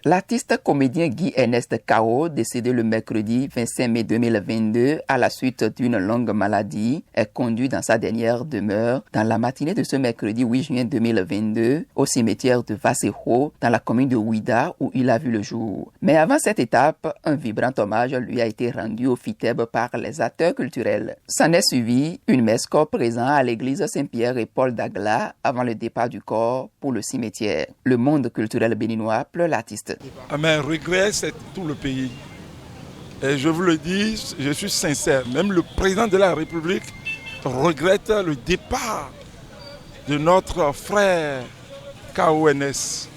L'artiste comédien Guy Ernest Kao, décédé le mercredi 25 mai 2022 à la suite d'une longue maladie, est conduit dans sa dernière demeure dans la matinée de ce mercredi 8 juin 2022 au cimetière de Vassejo dans la commune de Ouida où il a vu le jour. Mais avant cette étape, un vibrant hommage lui a été rendu au FITEB par les acteurs culturels. S'en est suivi une messe corps présent à l'église Saint-Pierre et Paul d'Agla avant le départ du corps pour le cimetière. Le monde culturel béninois pleure l'artiste. Mes regrets, c'est tout le pays. Et je vous le dis, je suis sincère. Même le président de la République regrette le départ de notre frère KONS.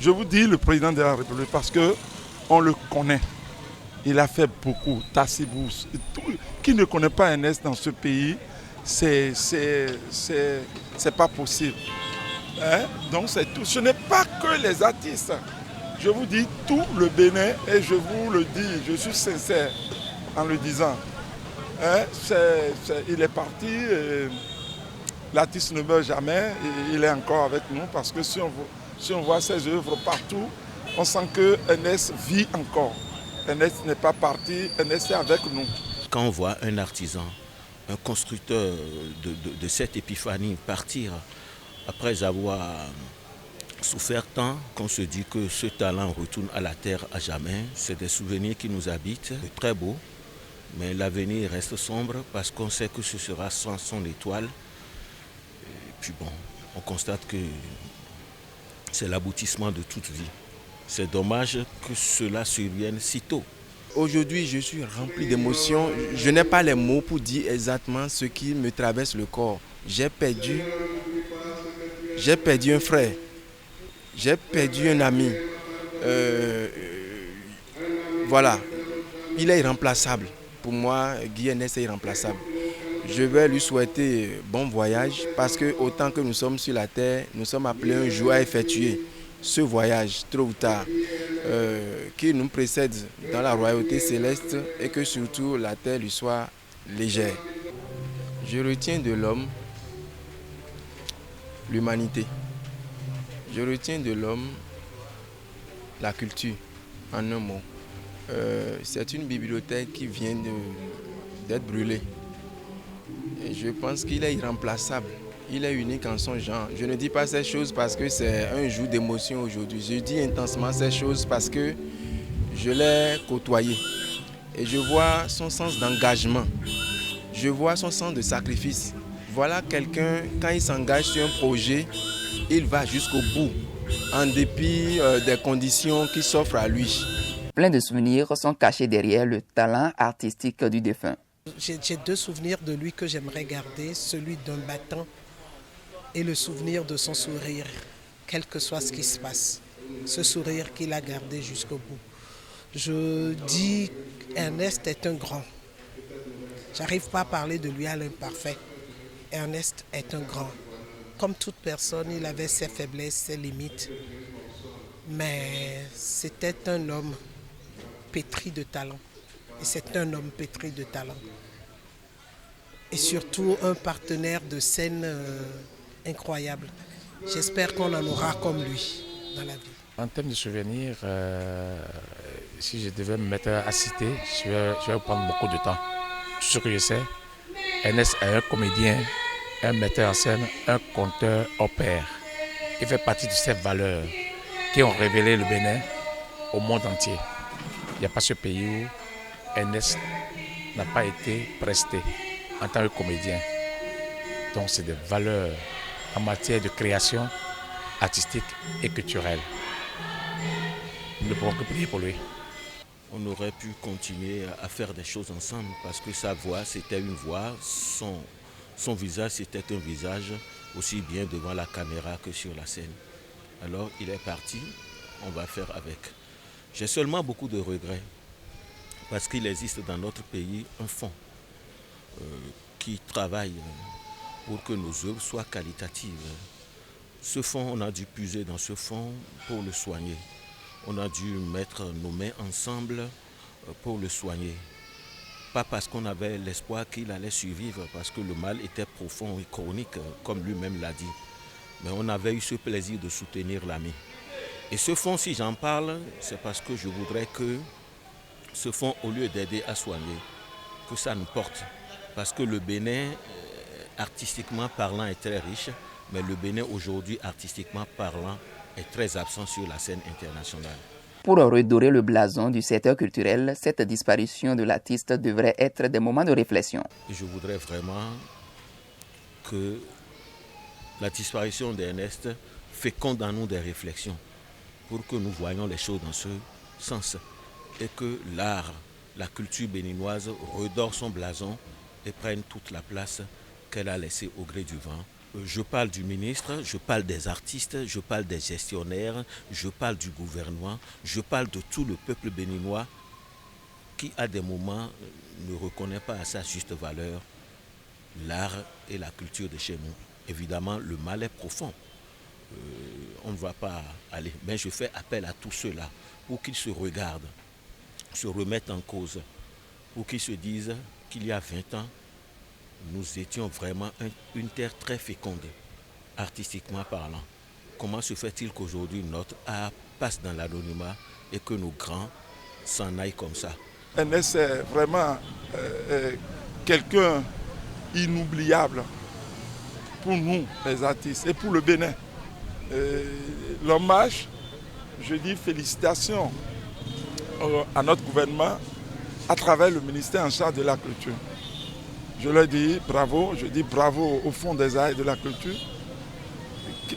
Je vous dis le président de la République parce qu'on le connaît. Il a fait beaucoup. Tassibou. Qui ne connaît pas NS dans ce pays, c'est pas possible. Hein? Donc c'est tout. Ce n'est pas que les artistes. Je vous dis tout le Bénin et je vous le dis, je suis sincère en le disant. Hein, il est parti, l'artiste ne meurt jamais, et il est encore avec nous parce que si on voit ses œuvres partout, on sent que NS vit encore. NS n'est pas parti, NS est avec nous. Quand on voit un artisan, un constructeur de cette épiphanie partir après avoir souffert tant qu'on se dit que ce talent retourne à la terre à jamais. C'est des souvenirs qui nous habitent, très beaux, mais l'avenir reste sombre parce qu'on sait que ce sera sans son étoile. Et puis bon, on constate que c'est l'aboutissement de toute vie. C'est dommage que cela survienne si tôt. Aujourd'hui, je suis rempli d'émotions. Je n'ai pas les mots pour dire exactement ce qui me traverse le corps. J'ai perdu un frère. J'ai perdu un ami. Voilà. Il est irremplaçable. Pour moi, Guy Ernest est irremplaçable. Je vais lui souhaiter bon voyage parce que autant que nous sommes sur la terre, nous sommes appelés un jour à effectuer ce voyage, tôt ou tard, qui nous précède dans la royauté céleste et que surtout la terre lui soit légère. Je retiens de l'homme l'humanité. Je retiens de l'homme la culture, en un mot. C'est une bibliothèque qui vient d'être brûlée. Et je pense qu'il est irremplaçable. Il est unique en son genre. Je ne dis pas ces choses parce que c'est un jour d'émotion aujourd'hui. Je dis intensément ces choses parce que je l'ai côtoyé. Et je vois son sens d'engagement. Je vois son sens de sacrifice. Voilà quelqu'un, quand il s'engage sur un projet, il va jusqu'au bout, en dépit des conditions qui s'offrent à lui. Plein de souvenirs sont cachés derrière le talent artistique du défunt. J'ai deux souvenirs de lui que j'aimerais garder, celui d'un battant et le souvenir de son sourire, quel que soit ce qui se passe. Ce sourire qu'il a gardé jusqu'au bout. Je dis Ernest est un grand. J'arrive pas à parler de lui à l'imparfait. Ernest est un grand. Comme toute personne, il avait ses faiblesses, ses limites. Mais c'était un homme pétri de talent. Et c'est un homme pétri de talent. Et surtout un partenaire de scène incroyable. J'espère qu'on en aura comme lui dans la vie. En termes de souvenirs, si je devais me mettre à citer, je vais prendre beaucoup de temps. Tout ce que je sais, Ernest est un comédien, un metteur en scène, un conteur au pair. Il fait partie de ces valeurs qui ont révélé le Bénin au monde entier. Il n'y a pas ce pays où Ernest n'a pas été presté en tant que comédien. Donc c'est des valeurs en matière de création artistique et culturelle. Nous ne pouvons que prier pour lui. On aurait pu continuer à faire des choses ensemble parce que sa voix, c'était une voix, son visage, c'était un visage aussi bien devant la caméra que sur la scène. Alors il est parti, on va faire avec. J'ai seulement beaucoup de regrets parce qu'il existe dans notre pays un fonds qui travaille pour que nos œuvres soient qualitatives. Ce fonds, on a dû puiser dans ce fonds pour le soigner. On a dû mettre nos mains ensemble pour le soigner. Pas parce qu'on avait l'espoir qu'il allait survivre, parce que le mal était profond et chronique, comme lui-même l'a dit. Mais on avait eu ce plaisir de soutenir l'ami. Et ce fonds, si j'en parle, c'est parce que je voudrais que ce fonds, au lieu d'aider à soigner, que ça nous porte. Parce que le Bénin, artistiquement parlant, est très riche, mais le Bénin aujourd'hui, artistiquement parlant, est très absent sur la scène internationale. Pour redorer le blason du secteur culturel, cette disparition de l'artiste devrait être des moments de réflexion. Je voudrais vraiment que la disparition d'Ernest féconde en nous des réflexions pour que nous voyions les choses dans ce sens et que l'art, la culture béninoise redore son blason et prenne toute la place qu'elle a laissée au gré du vent. Je parle du ministre, je parle des artistes, je parle des gestionnaires, je parle du gouvernement, je parle de tout le peuple béninois qui, à des moments, ne reconnaît pas à sa juste valeur l'art et la culture de chez nous. Évidemment, le mal est profond. On ne va pas aller. Mais je fais appel à tous ceux-là pour qu'ils se regardent, se remettent en cause, pour qu'ils se disent qu'il y a 20 ans, nous étions vraiment une terre très féconde, artistiquement parlant. Comment se fait-il qu'aujourd'hui notre art passe dans l'anonymat et que nos grands s'en aillent comme ça? Ernest est vraiment quelqu'un inoubliable pour nous, les artistes, et pour le Bénin. L'hommage, je dis félicitations à notre gouvernement à travers le ministère en charge de la culture. Je leur dis bravo, je dis bravo au Fonds des arts et de la culture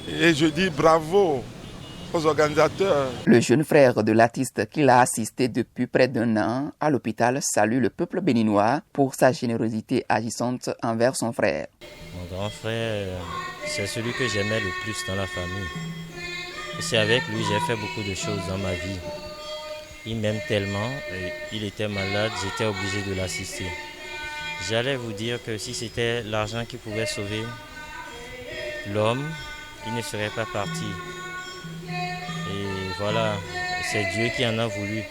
et je dis bravo aux organisateurs. Le jeune frère de l'artiste qui l'a assisté depuis près d'1 an à l'hôpital salue le peuple béninois pour sa générosité agissante envers son frère. Mon grand frère, c'est celui que j'aimais le plus dans la famille. Et c'est avec lui que j'ai fait beaucoup de choses dans ma vie. Il m'aime tellement, il était malade, j'étais obligé de l'assister. J'allais vous dire que si c'était l'argent qui pouvait sauver l'homme, il ne serait pas parti. Et voilà, c'est Dieu qui en a voulu.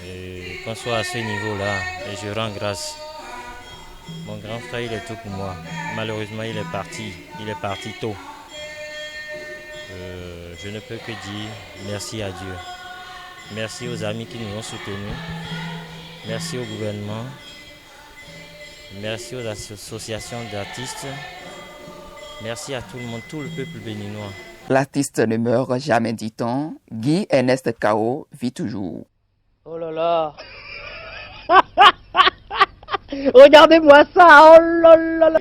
Et qu'on soit à ce niveau-là, et je rends grâce. Mon grand frère, il est tout pour moi. Malheureusement, il est parti tôt. Je ne peux que dire merci à Dieu. Merci aux amis qui nous ont soutenus. Merci au gouvernement. Merci aux associations d'artistes. Merci à tout le monde, tout le peuple béninois. L'artiste ne meurt jamais, dit-on. Guy Ernest Kao vit toujours. Oh là là. Regardez-moi ça, oh là là là.